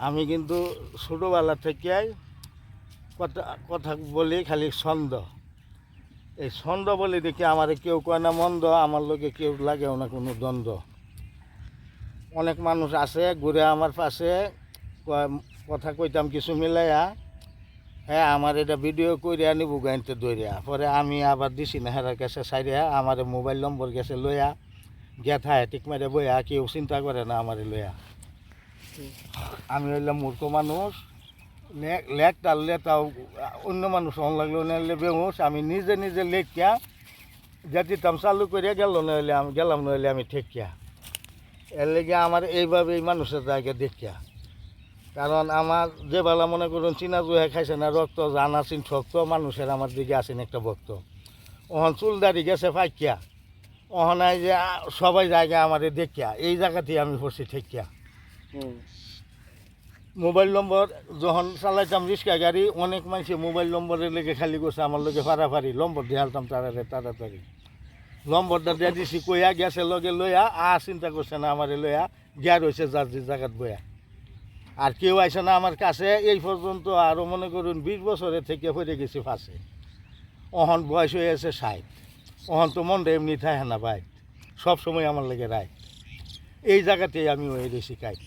আমি কিন্তু ছোটোবেলা থেকে কথা কথা বলি খালি ছন্দ। এই ছন্দ বলি দেখি আমার কেউ কয় না মন্দ, আমার লোকে কেউ লাগেও না কোনো দ্বন্দ্ব। অনেক মানুষ আছে ঘুরে আমার পাশে কথা কইতাম কিছু মিলাইয়া, হ্যাঁ আমার এটা ভিডিও করিয়া নিব গাইতে দৌড়িয়া, পরে আমি আবার দিছি না হেরার কাছে সাইরিয়া, আমার মোবাইল নম্বর গেছে লইয়া গেথায় ঠিক মারে বইয়া, কেউ চিন্তা করে না আমার লইয়া। আমি হইলাম মূর্খ মানুষ, লেখটা লেটাও অন্য মানুষ অন লাগলো নাহলে বেহুশ, আমি নিজে নিজে লেখিয়া যা দিতাম চালু করিয়া গেল, নইলে আমি গেলাম, নইলে আমি ঠেকিয়া। এর লেগে আমার এইভাবেই মানুষের জায়গা দেখিয়া, কারণ আমার যে বেলা মনে করুন চিনা জুহে খাইছে না রক্ত জানা চিন শক্ত মানুষের আমার দিকে আসেন একটা ভক্ত। ওহন চুলদারি গেছে ফাঁকিয়া, ওহনায় যে সবাই জায়গা আমার দেখিয়া, এই জায়গাতেই আমি পড়ছি ঠেকিয়া। মোবাইল নম্বর যখন চালাইতাম রিক্সা গাড়ি, অনেক মানুষে মোবাইল নম্বরের লেগে খালি করছে আমার লোকে ফাড়াফাড়ি, নম্বর দিয়ে হালতাম তাড়াতাড়ি নম্বরটা দিয়ে দিছি কইয়া গেছে লগে লইয়া, চিন্তা করছে না আমার লইয়া গিয়া রয়েছে যার যে জায়গাত বইয়া। আর কেউ আইসে না আমার কাছে এই পর্যন্ত, আরও মনে করুন 20 বছরের থেকে পড়ে গেছি ফাঁসে। অহন বয়স হয়ে আছে 60, অহন তো মনটা এমনি থাকে না ভাই, সবসময় আমার লেগে রায়। এই জায়গাতেই আমি ওই রেসি খাই।